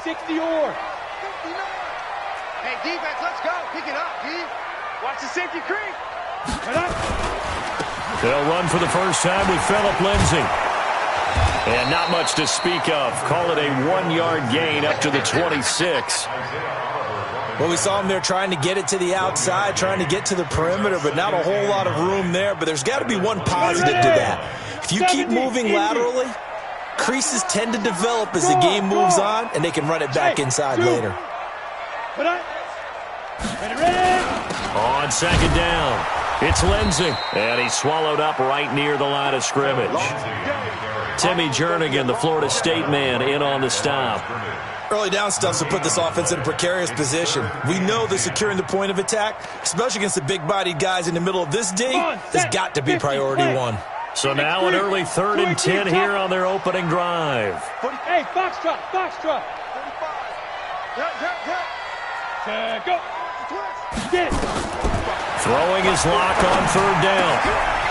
60 or. Hey, defense, let's go. Pick it up, D. Watch the safety creep. They'll run for the first time with Phillip Lindsay. And not much to speak of. Call it a 1-yard gain up to the 26. Well, we saw him there trying to get it to the outside, trying to get to the perimeter, but not a whole lot of room there. But there's got to be one positive to that. If you keep moving laterally, creases tend to develop as the game moves on, and they can run it back inside later. On second down, it's Lindsay. And he's swallowed up right near the line of scrimmage. Timmy Jernigan, the Florida State man, in on the stop. Early down stuff to put this offense in a precarious position. We know that securing the point of attack, especially against the big-bodied guys in the middle of this D, has got to be priority one. So now an early 3rd and 10 here on their opening drive. Hey, foxtrot. Go. Get. Throwing his lock on 3rd down.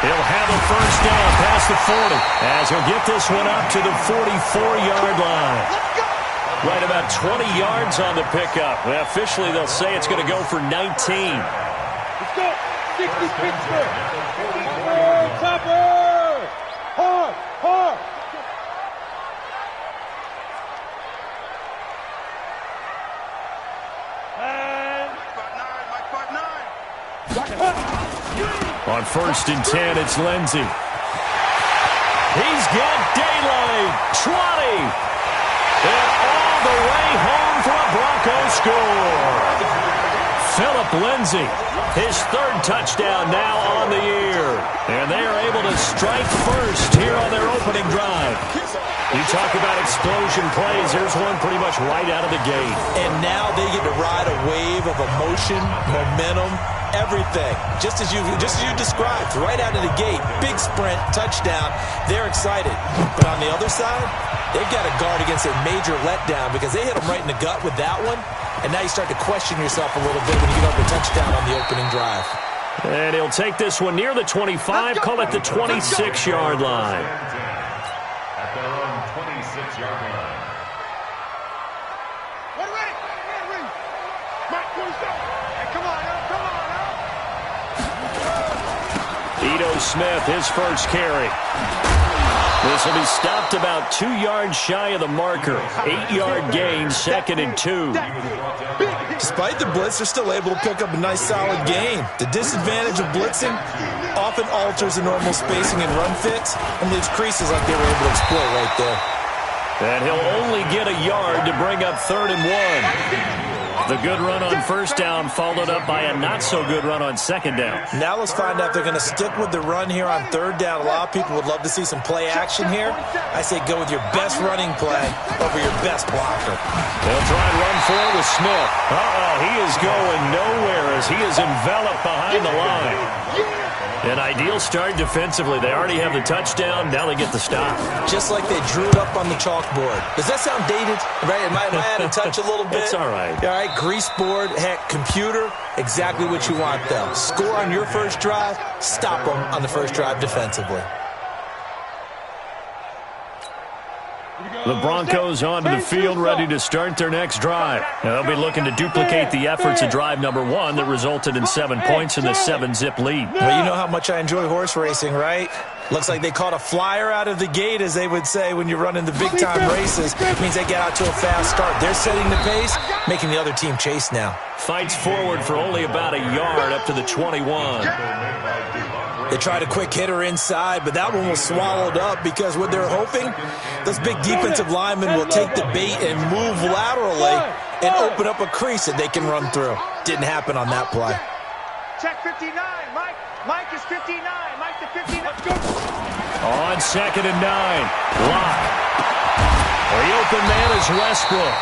He'll have a first down past the 40 as he'll get this one up to the 44-yard line. Right about 20 yards on the pickup. Well, officially, they'll say it's going to go for 19. Let's go. 60 Pittsburgh. Topper. Hard. On 1st and 10, it's Lindsay. He's got daylight. 20. And all the way home for a Broncos score. Phillip Lindsay, his 3rd touchdown now on the year. And they are able to strike first here on their opening drive. You talk about explosion plays. There's one pretty much right out of the gate. And now they get to ride a wave of emotion, momentum, everything. Just as you described, right out of the gate, big sprint, touchdown. They're excited. But on the other side, they've got to guard against a major letdown because they hit them right in the gut with that one. And now you start to question yourself a little bit when you get over a touchdown on the opening drive. And he'll take this one near the 25, call it the 26-yard line. At their own 26-yard line. Ready. Mike, 27. Hey, come on now. Ito Smith, his first carry. This will be stopped about 2 yards shy of the marker. 8-yard gain, 2nd and 2. Despite the blitz, they're still able to pick up a nice, solid gain. The disadvantage of blitzing often alters the normal spacing and run fits and leaves creases like they were able to exploit right there. And he'll only get a yard to bring up 3rd and 1. The good run on 1st down followed up by a not-so-good run on 2nd down. Now let's find out if they're going to stick with the run here on 3rd down. A lot of people would love to see some play action here. I say go with your best running play over your best blocker. They'll try and run for it with Smith. He is going nowhere as he is enveloped behind the line. An ideal start defensively. They already have the touchdown. Now they get the stop. Just like they drew it up on the chalkboard. Does that sound dated? Right? Am I out of touch a little bit? It's all right. All right, grease board, heck, computer, exactly what you want, though. Score on your first drive, stop them on the first drive defensively. The Broncos onto the field, ready to start their next drive. Now, they'll be looking to duplicate the efforts of drive number 1 that resulted in 7 points in the 7-zip lead. Well, you know how much I enjoy horse racing, right? Looks like they caught a flyer out of the gate, as they would say when you're running the big-time races. It means they get out to a fast start. They're setting the pace, making the other team chase now. Fights forward for only about a yard up to the 21. They tried a quick hitter inside, but that one was swallowed up because what they're hoping, those big defensive linemen will take the bait and move laterally and open up a crease that they can run through. Didn't happen on that play. Check 59. Mike is 59. Mike to 59. Let's go. On 2nd and 9. Lock. The open man is Westbrook.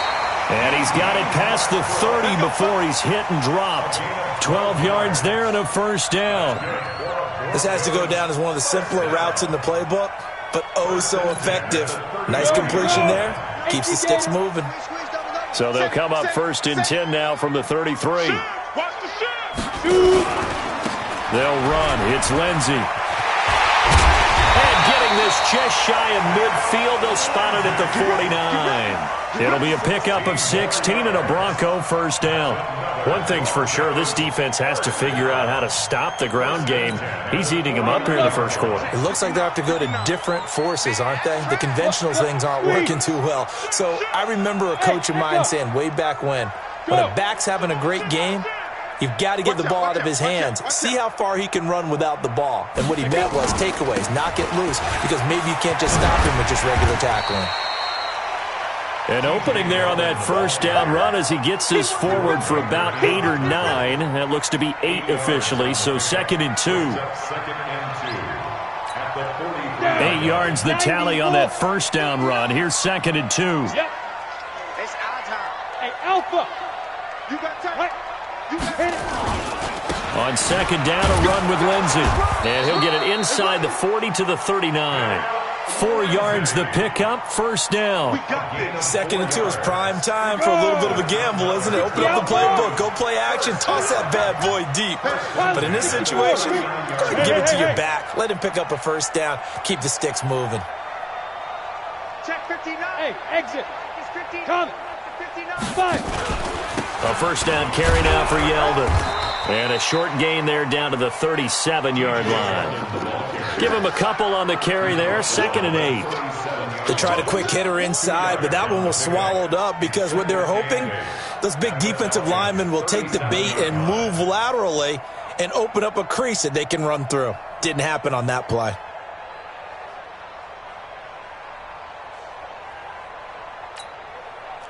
And he's got it past the 30 before he's hit and dropped. 12 yards there and a first down. This has to go down as one of the simpler routes in the playbook, but oh so effective. Nice completion there. Keeps the sticks moving. So they'll come up 1st and 10 now from the 33. They'll run. It's Lindsay. And getting this just shy of midfield. They'll spot it at the 49. It'll be a pickup of 16 and a Bronco first down. One thing's for sure, this defense has to figure out how to stop the ground game. He's eating them up here in the first quarter. It looks like they have to go to different forces, aren't they? The conventional things aren't working too well. So I remember a coach of mine saying way back when a back's having a great game, you've got to get the ball out of his hands. See how far he can run without the ball. And what he meant was takeaways, knock it loose, because maybe you can't just stop him with just regular tackling. An opening there on that first down run as he gets this forward for about 8 or 9. That looks to be 8 officially, so 2nd and 2. 8 yards the tally on that first down run. Here's 2nd and 2. Yep. It's our time. Hey, Alpha. You got time. You got Hit it. On 2nd down, a run with Lindsey. And he'll get it inside the 40 to the 39. 4 yards the pickup, first down. 2nd and 2 is prime time for a little bit of a gamble, isn't it? Open up the playbook, go play action, toss that bad boy deep. But in this situation, go ahead and give it to your back. Let him pick up a first down. Keep the sticks moving. check 59. Hey, exit. It's 15. Come. 59. 5. A first down carry now for Yeldon. And a short gain there down to the 37-yard line. Give him a couple on the carry there, 2nd and 8. They tried a quick hitter inside, but that one was swallowed up because what they were hoping, those big defensive linemen will take the bait and move laterally and open up a crease that they can run through. Didn't happen on that play.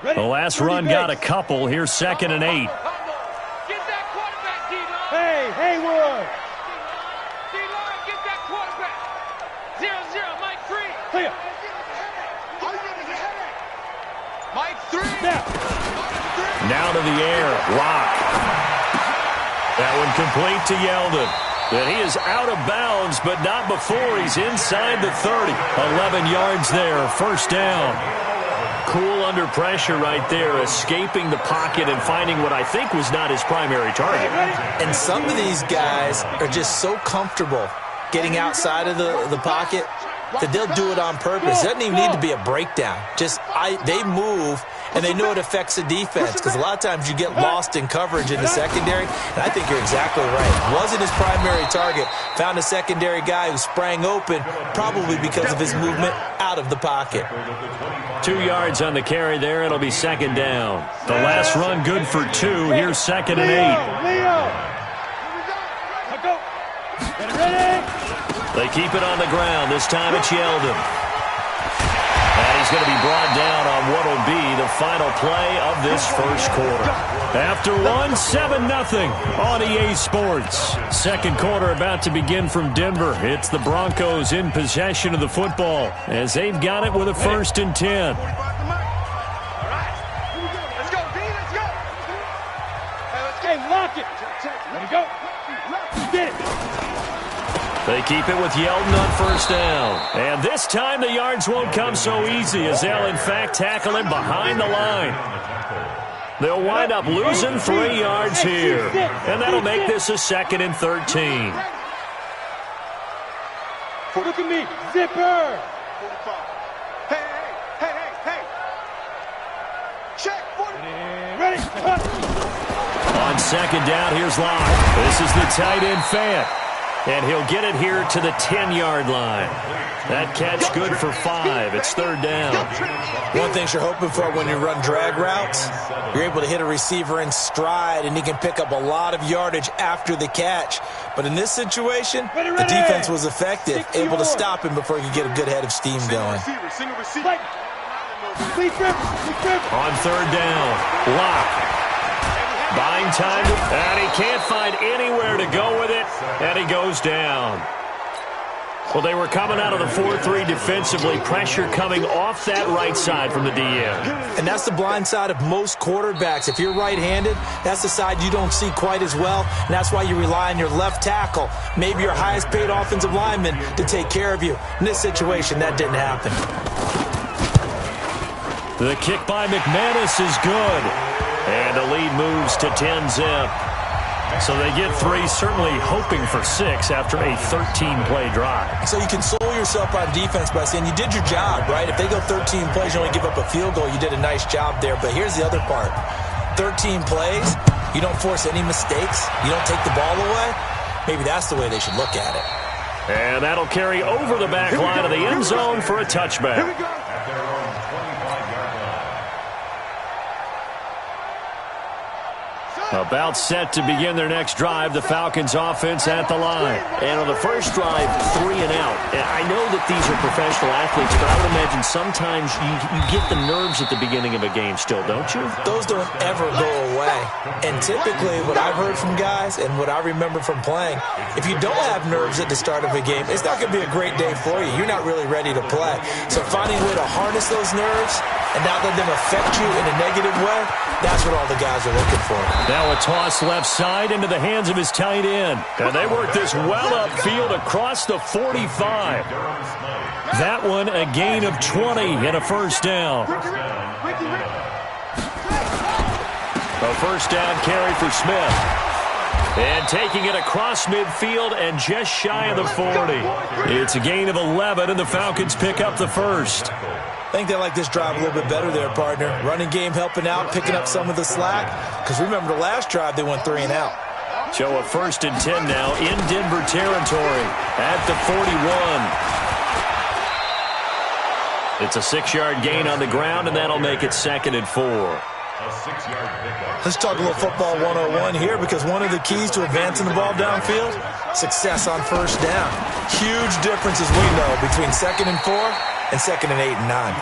The last run got a couple. Here's 2nd and 8. Get that quarterback, D-line. Hey, Haywood. D-line, get that quarterback. 0-0, Mike 3. Clear. Mike 3. Snap. Now to the air. Lock. That one complete to Yeldon. And he is out of bounds, but not before he's inside the 30. 11 yards there. First down. Cool under pressure right there, escaping the pocket and finding what I think was not his primary target. And some of these guys are just so comfortable getting outside of the pocket that they'll do it on purpose. It doesn't even need to be a breakdown. They move, and they know it affects the defense because a lot of times you get lost in coverage in the secondary, and I think you're exactly right. Wasn't his primary target. Found a secondary guy who sprang open, probably because of his movement out of the pocket. 2 yards on the carry there. It'll be 2nd down. The last run good for 2. Here's 2nd and 8. Leo. Now go. Get ready. They keep it on the ground. This time it's Yeldon. And he's going to be brought down on what will be the final play of this first quarter. After one, 7-0 on EA Sports. Second quarter about to begin from Denver. It's the Broncos in possession of the football as they've got it with a 1st and 10. All right. Let's go, D. Let's go. Hey, lock it. Let me go. Get it. They keep it with Yeldon on first down. And this time the yards won't come so easy as they'll, in fact, tackle him behind the line. They'll wind up losing 3 yards here. And that'll make this a 2nd and 13. Look at me. Zipper. 45. Hey. Check 40. Ready. On 2nd down, here's Locke. This is the tight end Fant. And he'll get it here to the 10-yard line. That catch good for 5. It's 3rd down. One thing you're hoping for when you run drag routes, you're able to hit a receiver in stride, and he can pick up a lot of yardage after the catch. But in this situation, the defense was effective, able to stop him before he could get a good head of steam going. Single receiver. On 3rd down, Locke. Buying time, and he can't find anywhere to go with it, and he goes down. Well, they were coming out of the 4-3 defensively, pressure coming off that right side from the DM. And that's the blind side of most quarterbacks. If you're right-handed, that's the side you don't see quite as well, and that's why you rely on your left tackle, maybe your highest-paid offensive lineman, to take care of you. In this situation, that didn't happen. The kick by McManus is good. And the lead moves to 10-zip. So they get 3, certainly hoping for 6 after a 13-play drive. So you console yourself on defense by saying you did your job, right? If they go 13 plays, you only give up a field goal, you did a nice job there. But here's the other part. 13 plays, you don't force any mistakes, you don't take the ball away. Maybe that's the way they should look at it. And that'll carry over the back line of the end zone for a touchback. At their own 25-yard line. About set to begin their next drive, the Falcons offense at the line. And on the first drive, 3 and out. And I know that these are professional athletes, but I would imagine sometimes you get the nerves at the beginning of a game still, don't you? Those don't ever go away. And typically what I've heard from guys and what I remember from playing, if you don't have nerves at the start of a game, it's not going to be a great day for you. You're not really ready to play. So finding a way to harness those nerves and not let them affect you in a negative way, that's what all the guys are looking for. Now a toss left side into the hands of his tight end. And they work this well upfield across the 45. That one a gain of 20 and a first down. A first down carry for Smith. And taking it across midfield and just shy of the 40. It's a gain of 11, and the Falcons pick up the first. I think they like this drive a little bit better there, partner. Running game helping out, picking up some of the slack. Because remember the last drive, they went 3 and out. Show a 1st and 10 now in Denver territory at the 41. It's a 6-yard gain on the ground, and that'll make it 2nd and 4. A 6-yard pickup. Let's talk a little football 101 here, because one of the keys to advancing the ball downfield, success on first down. Huge difference, as we know, between 2nd and 4 and 2nd and 8 and 9.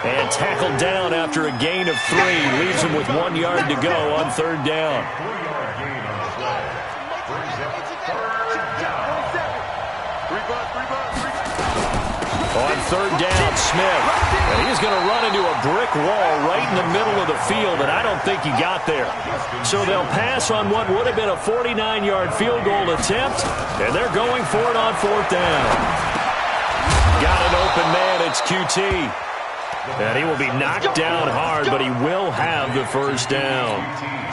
And tackled down after a gain of 3. Leaves him with 1 yard to go on 3rd down. 4-yard gain on the play. Brings up 3rd down. On 3rd down, Smith. And he's going to run into a brick wall right in the middle of the field, and I don't think he got there. So they'll pass on what would have been a 49-yard field goal attempt, and they're going for it on 4th down. Got an open man, it's QT. And he will be knocked down hard, but he will have the first down.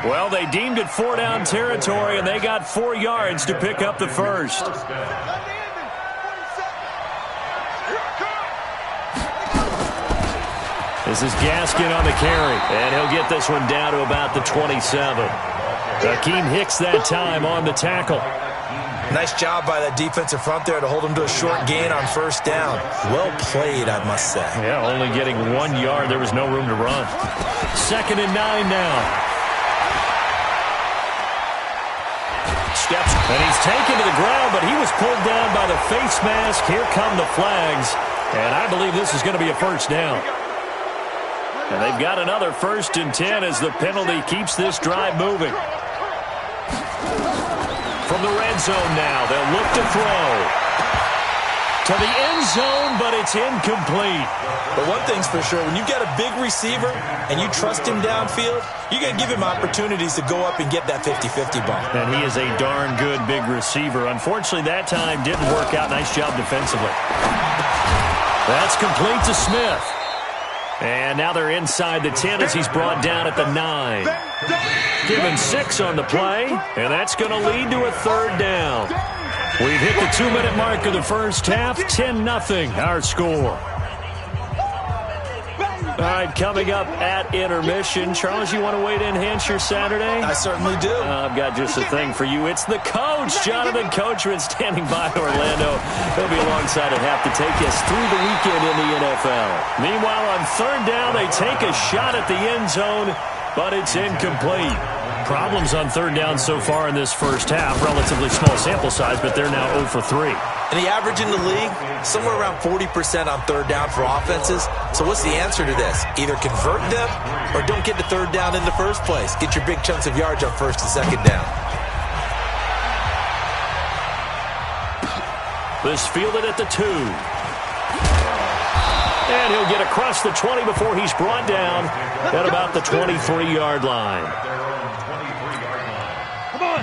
Well, they deemed it 4-down territory, and they got 4 yards to pick up the first. This is Gaskin on the carry, and he'll get this one down to about the 27. Akeem Hicks that time on the tackle. Nice job by that defensive front there to hold him to a short gain on 1st down. Well played, I must say. Yeah, only getting 1 yard. There was no room to run. 2nd and 9 now. Steps, and he's taken to the ground, but he was pulled down by the face mask. Here come the flags, and I believe this is going to be a first down. And they've got another 1st and 10 as the penalty keeps this drive moving. From the red zone now, they'll look to throw. To the end zone, but it's incomplete. But one thing's for sure, when you've got a big receiver and you trust him downfield, you're going to give him opportunities to go up and get that 50-50 ball. And he is a darn good big receiver. Unfortunately, that time didn't work out. Nice job defensively. That's complete to Smith. And now they're inside the 10 as he's brought down at the 9. Given 6 on the play, and that's going to lead to a 3rd down. We've hit the 2-minute mark of the first half, 10-0 our score. All right, coming up at intermission. Charles, you want to wait to enhance your Saturday? I certainly do. I've got just a thing for you. It's the coach, Jonathan Coachman, standing by Orlando. He'll be alongside at half to take us through the weekend in the NFL. Meanwhile, on 3rd down, they take a shot at the end zone, but it's incomplete. Problems on 3rd down so far in this first half. Relatively small sample size, but they're now 0 for 3. And the average in the league, somewhere around 40% on 3rd down for offenses. So what's the answer to this? Either convert them or don't get to 3rd down in the first place. Get your big chunks of yards on 1st and 2nd down. This fielded at the 2. And he'll get across the 20 before he's brought down at about the 23-yard line.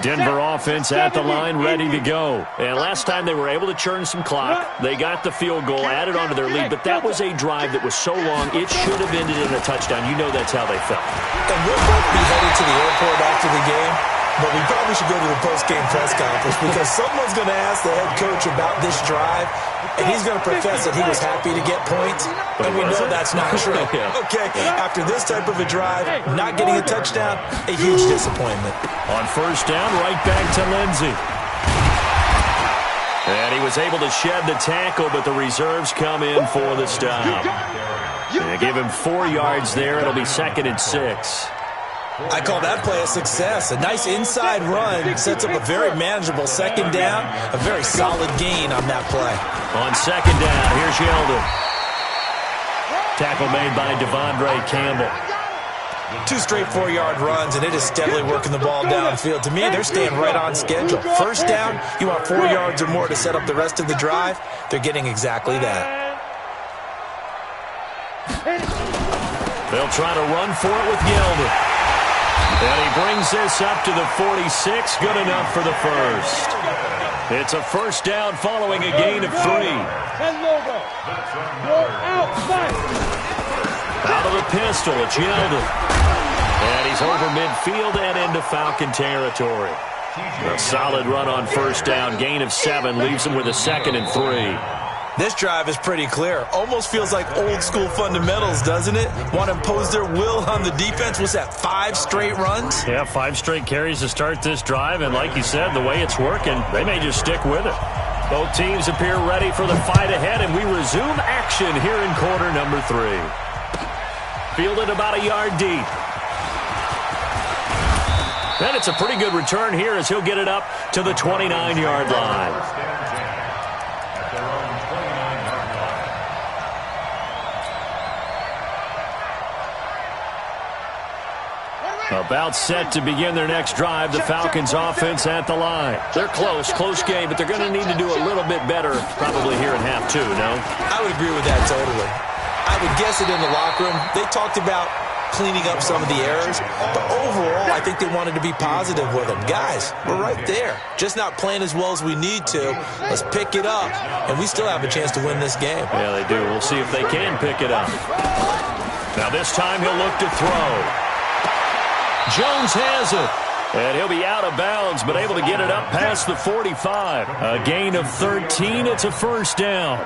Denver offense at the line, ready to go. And last time they were able to churn some clock. They got the field goal, added onto their lead, but that was a drive that was so long, it should have ended in a touchdown. You know that's how they felt. And we'll both be headed to the airport after the game. but we probably should go to the post-game press conference because someone's going to ask the head coach about this drive, and he's going to profess that he was happy to get points, and we know that's not true. Okay, after this type of a drive, not getting a touchdown, a huge disappointment. On first down, right back to Lindsey. And he was able to shed the tackle, but the reserves come in for the stop. They give him 4 yards there. It'll be 2nd and 6. I call that play a success. A nice inside run sets up a very manageable second down. A very solid gain on that play. On second down, here's Yeldon. Tackle made by Devondre Campbell. 2 straight 4-yard runs, and it is steadily working the ball downfield. To me, they're staying right on schedule. First down, you want 4 yards or more to set up the rest of the drive. They're getting exactly that. They'll try to run for it with Yeldon. And he brings this up to the 46. Good enough for the first. It's a first down following a gain of 3. Out of the pistol, it's Yeldon. And he's over midfield and into Falcon territory. A solid run on first down. Gain of 7 leaves him with a 2nd and 3. This drive is pretty clear. Almost feels like old school fundamentals, doesn't it? Want to impose their will on the defense. Was that 5 straight runs? Yeah, 5 straight carries to start this drive. And like you said, the way it's working, they may just stick with it. Both teams appear ready for the fight ahead, and we resume action here in quarter number 3. Fielded about a yard deep. And it's a pretty good return here as he'll get it up to the 29-yard line. About set to begin their next drive, the Falcons offense at the line. They're close game, but they're going to need to do a little bit better probably here in half 2, no? I would agree with that totally. I would guess it in the locker room. They talked about cleaning up some of the errors, but overall, I think they wanted to be positive with them. Guys, we're right there. Just not playing as well as we need to. Let's pick it up, and we still have a chance to win this game. Yeah, they do. We'll see if they can pick it up. Now this time he'll look to throw. Jones has it, and he'll be out of bounds, but able to get it up past the 45. A gain of 13. It's a first down.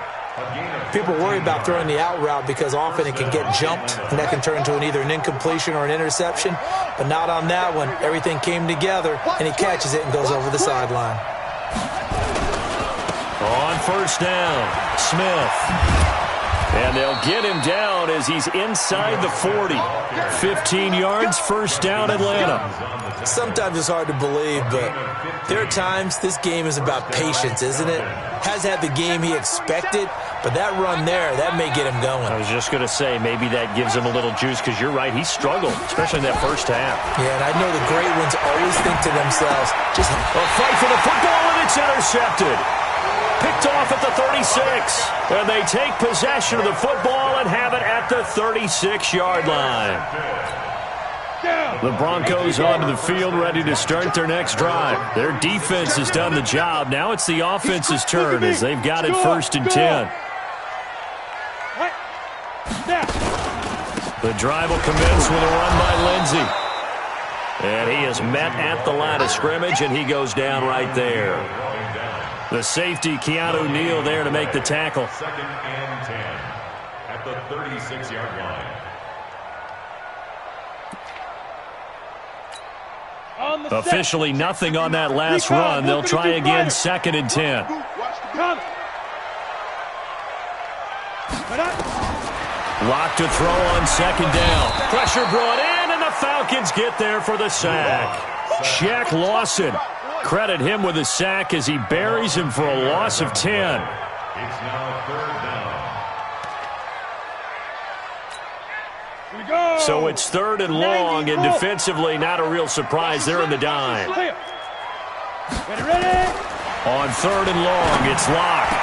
People worry about throwing the out route because often it can get jumped, and that can turn into either an incompletion or an interception, but not on that one. Everything came together, and he catches it and goes over the sideline. On first down, Smith. And they'll get him down as he's inside the 40. 15 yards, first down, Atlanta. Sometimes it's hard to believe, but there are times this game is about patience, isn't it? Has had the game he expected, but that run there, that may get him going. I was just going to say, maybe that gives him a little juice, because you're right, he struggled, especially in that first half. Yeah, and I know the great ones always think to themselves, just a fight for the football, and it's intercepted. Picked off at the 36, and they take possession of the football and have it at the 36-yard line. The Broncos onto the field, ready to start their next drive. Their defense has done the job. Now it's the offense's turn as they've got it 1st and 10. The drive will commence with a run by Lindsey. And he is met at the line of scrimmage, and he goes down right there. The safety, Keanu Neal, there to make the tackle. 2nd and 10 at the 36-yard line. Officially nothing on that last run. They'll try again, 2nd and 10. Lock to throw on 2nd down. Pressure brought in, and the Falcons get there for the sack. Shaq Lawson. Credit him with a sack as he buries him for a loss of 10. It's now 3rd down. So it's 3rd and long, and defensively not a real surprise. They're in the dime. Ready? On 3rd and long, it's Locke.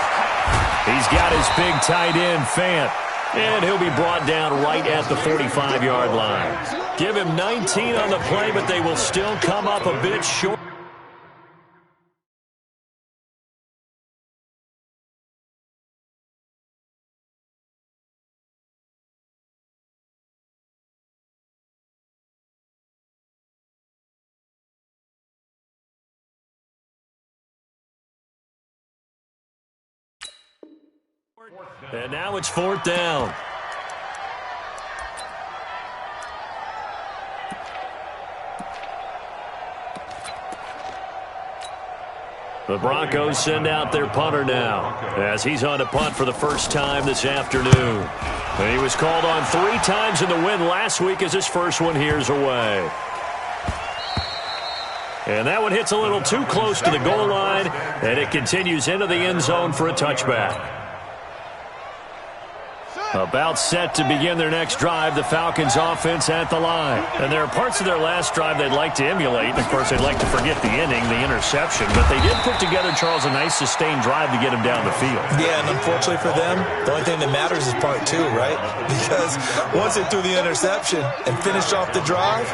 He's got his big tight end, Fant. And he'll be brought down right at the 45-yard line. Give him 19 on the play, but they will still come up a bit short. And now it's 4th down. The Broncos send out their punter now as he's on to punt for the first time this afternoon. And he was called on 3 times in the win last week as his first one here's away. And that one hits a little too close to the goal line, and it continues into the end zone for a touchback. About set to begin their next drive, the Falcons offense at the line. And there are parts of their last drive they'd like to emulate. Of course, they'd like to forget the inning, the interception. But they did put together, Charles, a nice sustained drive to get him down the field. Yeah, and unfortunately for them, the only thing that matters is part 2, right? Because once they threw the interception and finished off the drive,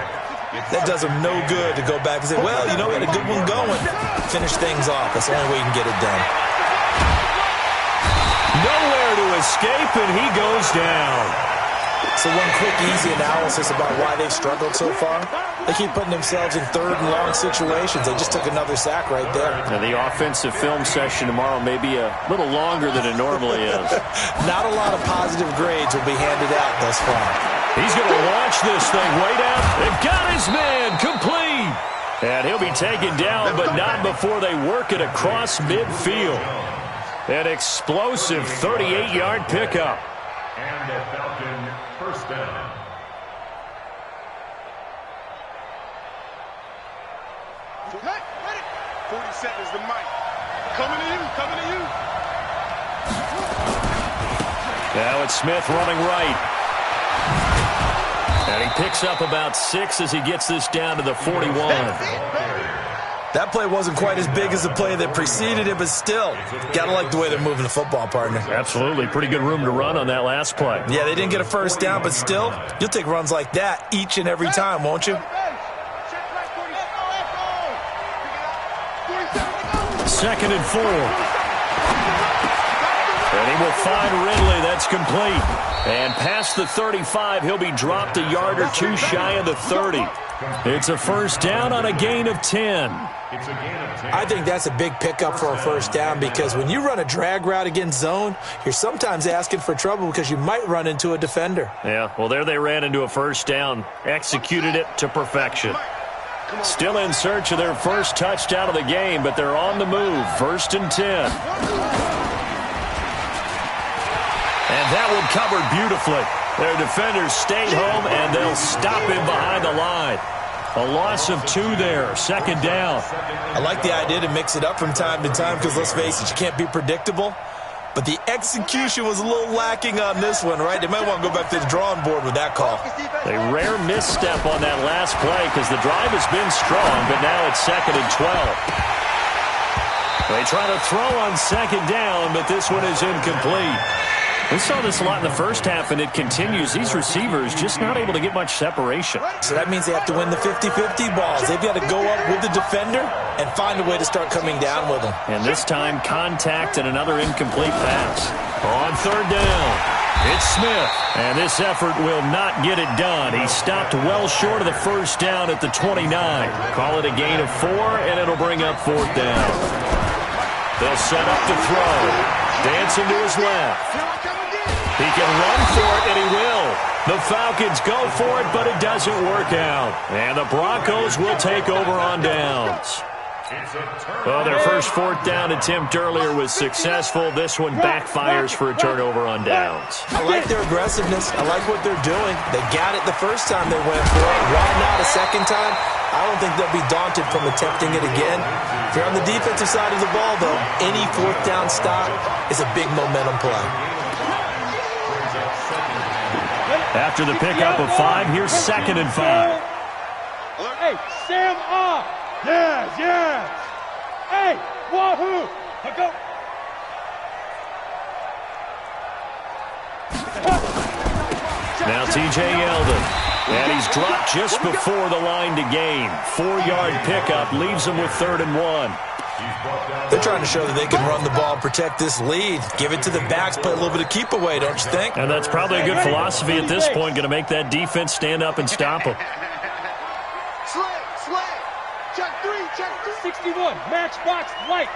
that does them no good to go back and say, well, you know, we had a good one going. Finish things off. That's the only way you can get it done. Nowhere to escape, and he goes down. So one quick, easy analysis about why they've struggled so far. They keep putting themselves in 3rd and long situations. They just took another sack right there. Now, the offensive film session tomorrow may be a little longer than it normally is. Not a lot of positive grades will be handed out thus far. He's going to launch this thing way down. They've got his man complete. And he'll be taken down, but not before they work it across midfield. An explosive 38-yard pickup. And a Falcon first down. Hey, ready? 40 seconds to Mike. Coming to you, coming to you. Now it's Smith running right. And he picks up about 6 as he gets this down to the 41. That play wasn't quite as big as the play that preceded it, but still, got to like the way they're moving the football, partner. Absolutely. Pretty good room to run on that last play. Yeah, they didn't get a first down, but still, you'll take runs like that each and every time, won't you? 2nd and 4. And he will find Ridley. That's complete. And past the 35, he'll be dropped a yard or 2 shy of the 30. It's a first down on a gain of 10. I think that's a big pickup for a first down because when you run a drag route against zone, you're sometimes asking for trouble because you might run into a defender. Yeah, well, there they ran into a first down. Executed it to perfection. Still in search of their first touchdown of the game, but they're on the move. 1st and 10. And that one covered beautifully. Their defenders stayed home, and they'll stop him behind the line. A loss of 2 there. 2nd down. I like the idea to mix it up from time to time because, let's face it, you can't be predictable. But the execution was a little lacking on this one, right? They might want to go back to the drawing board with that call. A rare misstep on that last play because the drive has been strong, but now it's 2nd and 12. They try to throw on 2nd down, but this one is incomplete. We saw this a lot in the first half, and it continues. These receivers just not able to get much separation. So that means they have to win the 50-50 balls. They've got to go up with the defender and find a way to start coming down with them. And this time, contact and another incomplete pass. On 3rd down, it's Smith. And this effort will not get it done. He stopped well short of the first down at the 29. Call it a gain of 4, and it'll bring up 4th down. They'll set up to throw. Dancing to his left. He can run for it, and he will. The Falcons go for it, but it doesn't work out. And the Broncos will take over on downs. Well, their first 4th down attempt earlier was successful. This one backfires for a turnover on downs. I like their aggressiveness. I like what they're doing. They got it the first time they went for it. Why not a second time? I don't think they'll be daunted from attempting it again. If you're on the defensive side of the ball, though, any 4th down stop is a big momentum play. After the pickup of 5, here's 2nd and 5. Hey, Sam off. Yes, yes. Hey, wahoo. Go. Now T.J. Yeldon. And he's dropped just before the line to gain. 4-yard pickup leaves him with 3rd and 1. They're trying to show that they can run the ball and protect this lead. Give it to the backs, play a little bit of keep away, don't you think? And that's probably a good philosophy at this point, going to make that defense stand up and stop them. Slay. Check 3, check 3. 61, matchbox lights.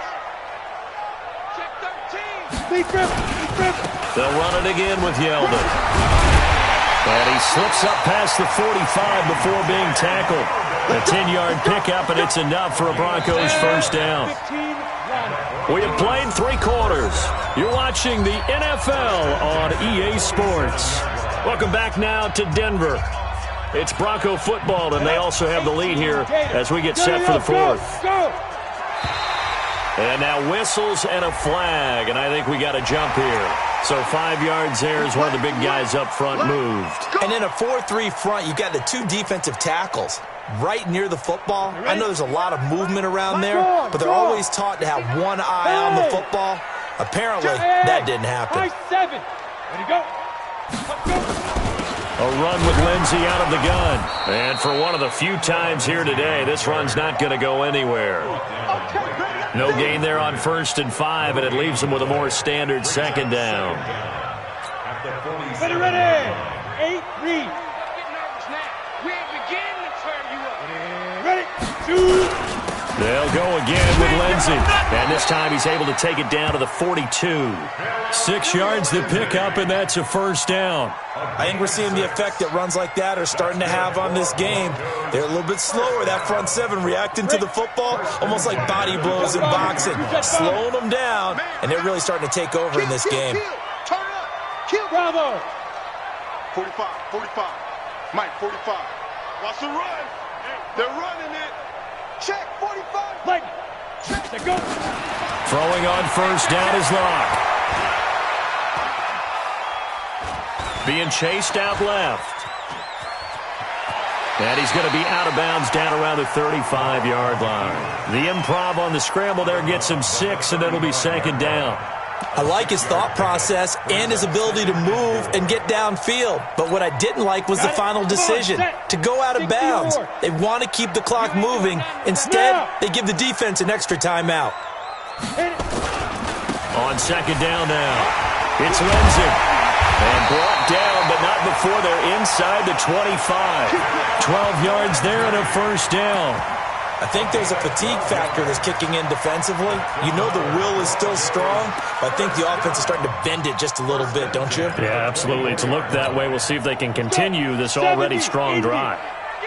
Check 13. Lee Griffin. They'll run it again with Yeldon. And he slips up past the 45 before being tackled. A 10-yard pickup, and it's enough for a Broncos first down. We have played 3 quarters. You're watching the NFL on EA Sports. Welcome back now to Denver. It's Bronco football, and they also have the lead here as we get set for the fourth. And now whistles and a flag, and I think we got a jump here. So 5 yards there as one of the big guys up front moved. And in a 4-3 front, you got the 2 defensive tackles right near the football. I know there's a lot of movement around there, but they're always taught to have one eye on the football. Apparently, that didn't happen. Ready, go. A run with Lindsey out of the gun. And for one of the few times here today, this run's not going to go anywhere. No gain there on 1st and 5, and it leaves them with a more standard second down. Ready. 8, read. Ready, 2. They'll go again with Lindsey. And this time he's able to take it down to the 42. 6 yards to pick up, and that's a first down. I think we're seeing the effect that runs like that are starting to have on this game. They're a little bit slower, that front 7, reacting to the football, almost like body blows in boxing, slowing them down, and they're really starting to take over in this game. Turn up. Kill. Bravo. 45. Mike, 45. Watch the run. They're running it. Check, 45. Leg. Check, go. Throwing on first down is Locke. Being chased out left. And he's going to be out of bounds down around the 35-yard line. The improv on the scramble there gets him 6, and it'll be second down. I like his thought process and his ability to move and get downfield. But what I didn't like was the final decision, to go out of bounds. They want to keep the clock moving. Instead, they give the defense an extra timeout. On second down now, it's Lindsey. And brought down, but not before they're inside the 25. 12 yards there and a first down. I think there's a fatigue factor that's kicking in defensively. You know the will is still strong, but I think the offense is starting to bend it just a little bit, don't you? Yeah, absolutely. It's looked that way. We'll see if they can continue this already strong drive.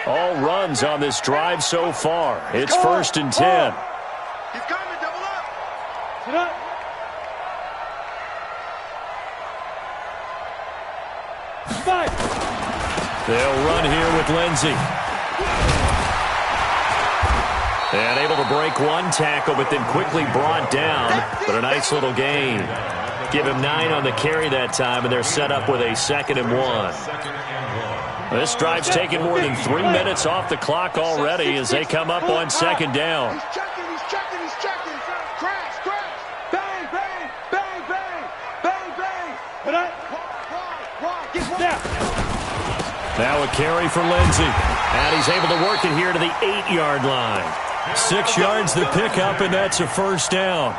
All runs on this drive so far. It's 1st and 10. He's coming, double up. Sit up. They'll run here with Lindsey. And able to break one tackle, but then quickly brought down. But a nice little gain. Give him 9 on the carry that time, and they're set up with a 2nd and 1. This drive's taken more than 3 minutes off the clock already as they come up on second down. He's checking. Crash. Bang, bang, bang, bang. Bang, bang. Wide. Get down. Now a carry for Lindsey. And he's able to work it here to the 8-yard line. 6 yards to pick up, and that's a first down.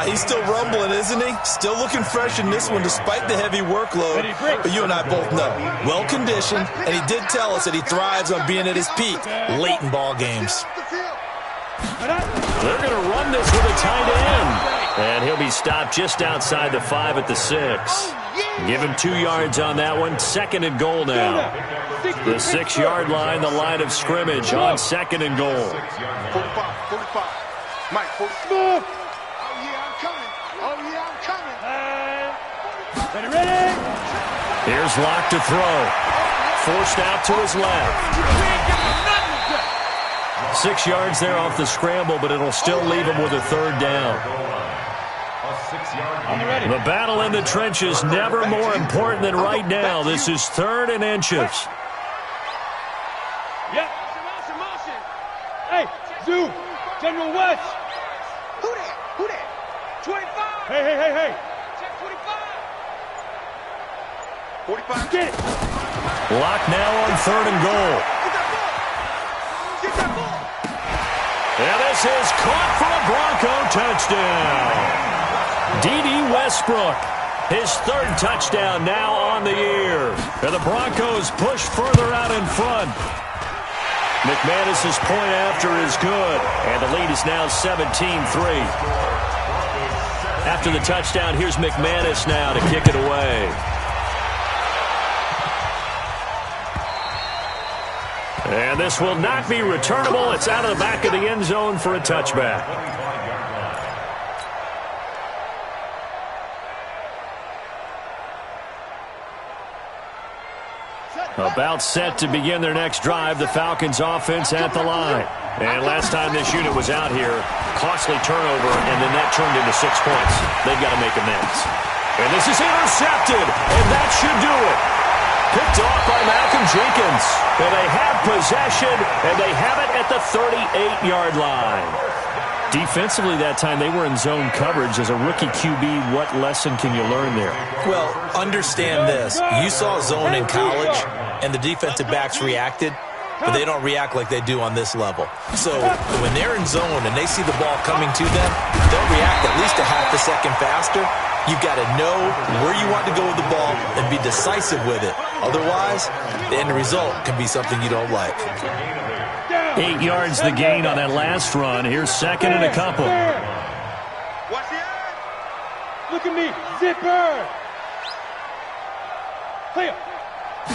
He's still rumbling, isn't he? Still looking fresh in this one despite the heavy workload. But you and I both know, well-conditioned, and he did tell us that he thrives on being at his peak late in ball games. They're going to run this with a tight end. And he'll be stopped just outside the 5 at the 6. Give him 2 yards on that one. 2nd and goal now. The 6-yard line, the line of scrimmage on 2nd and goal. 45. Mike, 45. Oh, yeah, I'm coming. Ready. Here's Locke to throw. Forced out to his left. 6 yards there off the scramble, but it'll still leave him with a 3rd down. The battle in the trenches, never more important than right now. This is 3rd and inches. Yeah. Hey, Zoom. General West. Who that? 25. Hey. Check 45. 45. Get it. Locke now on 3rd and goal. Get that ball. And this is caught for a Bronco touchdown. D.D. Westbrook, his 3rd touchdown now on the year. And the Broncos push further out in front. McManus's point after is good, and the lead is now 17-3. After the touchdown, here's McManus now to kick it away. And this will not be returnable. It's out of the back of the end zone for a touchback. About set to begin their next drive, the Falcons offense at the line. And last time this unit was out here, costly turnover, and then that turned into 6 points. They've got to make amends. And this is intercepted, and that should do it. Picked off by Malcolm Jenkins. And they have possession, and they have it at the 38-yard line. Defensively that time, they were in zone coverage. As a rookie QB, what lesson can you learn there? Well, understand this. You saw zone in college, and the defensive backs reacted, but they don't react like they do on this level. So when they're in zone and they see the ball coming to them, they'll react at least a half a second faster. You've got to know where you want to go with the ball and be decisive with it. Otherwise, the end result can be something you don't like. 8 yards the gain on that last run. Here's second and a couple. Watch the eye. Look at me. Zipper. Clear.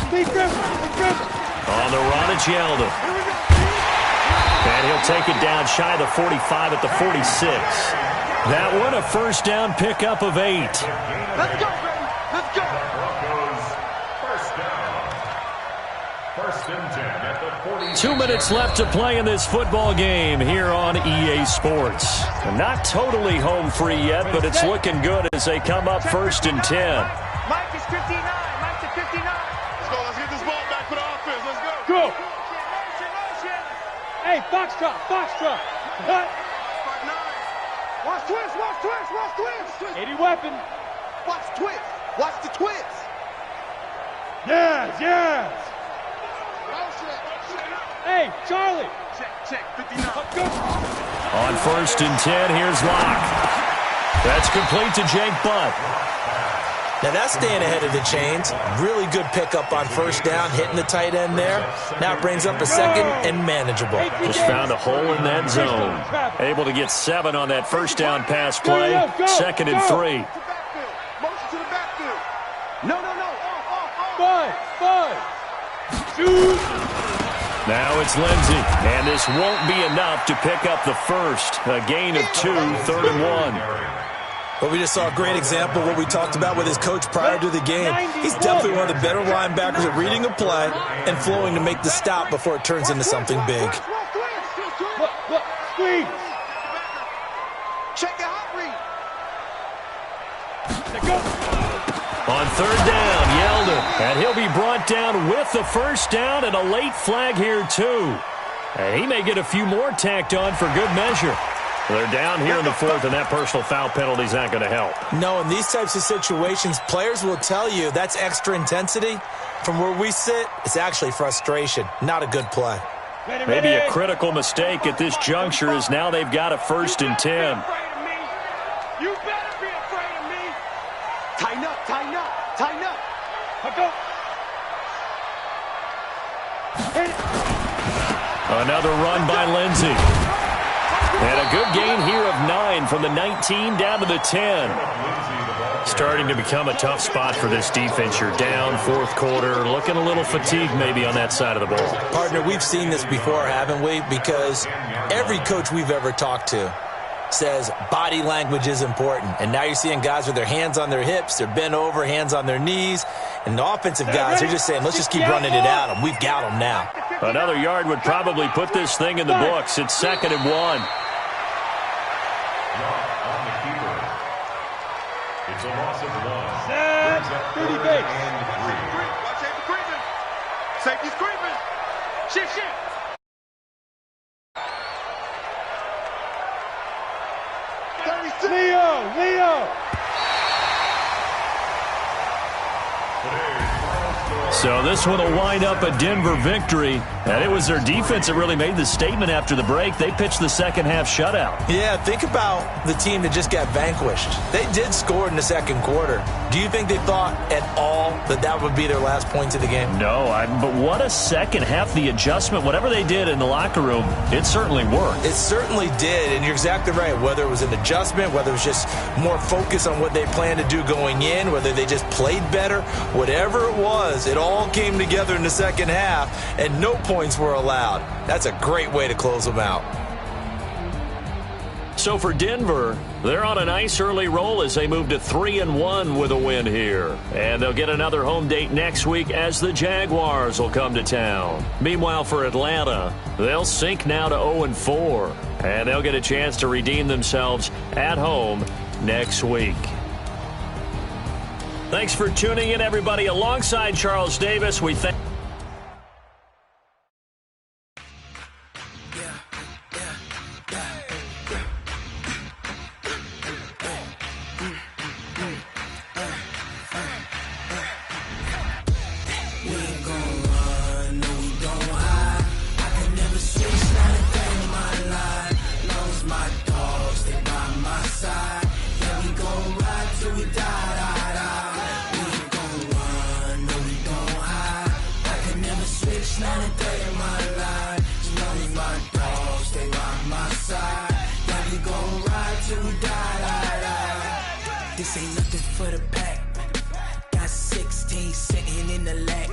Steve Griffin. On the run, it's Yeldon. And he'll take it down shy of the 45 at the 46. That one a first down pickup of 8. Let's go, baby. Let's go. First down. First and 10 at the 40. 2 minutes left to play in this football game here on EA Sports. Not totally home free yet, but it's looking good as they come up first and 10. Mike is 59. Mike's at 59. Let's go. Let's get this ball back for the offense. Let's go. Go. Motion. Hey, Foxtrot. What? Watch twist. 80 weapon. Watch twist. Watch the twist. Yes. Hey, Charlie. Check. 59. Go. On first and 10, here's Locke. That's complete to Jake Butt. Now that's staying ahead of the chains. Really good pickup on first down, hitting the tight end there. Now it brings up a second and manageable. Just found a hole in that zone. Able to get 7 on that first down pass play. Second and 3. Motion to the backfield. No. Five. Shoot. Now it's Lindsey. And this won't be enough to pick up the first. A gain of 2, third and 1. Well, we just saw a great example of what we talked about with his coach prior to the game. He's definitely one of the better linebackers at reading a play and flowing to make the stop before it turns into something big. Look. Squeeze. Check the hot read. Go. On third down, Yeldon. And he'll be brought down with the first down and a late flag here, too. And he may get a few more tacked on for good measure. They're down here in the fourth, and that personal foul penalty is not going to help. No, in these types of situations, players will tell you that's extra intensity. From where we sit, it's actually frustration, not a good play. Maybe a critical mistake at this juncture is now they've got a first and 10. You better be afraid of me. Tighten up. Go. Another run by Lindsey. And a good gain here of 9 from the 19 down to the 10. Starting to become a tough spot for this defense. You're down fourth quarter, looking a little fatigued maybe on that side of the ball. Partner, we've seen this before, haven't we? Because every coach we've ever talked to says body language is important. And now you're seeing guys with their hands on their hips, they're bent over, hands on their knees. And the offensive guys are just saying, let's just keep running it at them. We've got them now. Another yard would probably put this thing in the books. It's second and 1. It's a loss of 1. Set. 30 base. Watch safety creeping. Safety's creeping. Shit. Leo. So this one will wind up a Denver victory. And it was their defense that really made the statement after the break. They pitched the second half shutout. Yeah, think about the team that just got vanquished. They did score in the second quarter, Do you think they thought at all that that would be their last points of the game? No, but what a second half. The adjustment, whatever they did in the locker room, it certainly worked. It certainly did, and you're exactly right. Whether it was an adjustment, whether it was just more focus on what they planned to do going in, whether they just played better, whatever it was, it all came together in the second half, and no points were allowed. That's a great way to close them out. So for Denver, they're on a nice early roll as they move to 3-1 with a win here. And they'll get another home date next week as the Jaguars will come to town. Meanwhile, for Atlanta, they'll sink now to 0-4. And they'll get a chance to redeem themselves at home next week. Thanks for tuning in, everybody. Alongside Charles Davis, we thank This ain't nothing for the pack. Got 16 sitting in the lab.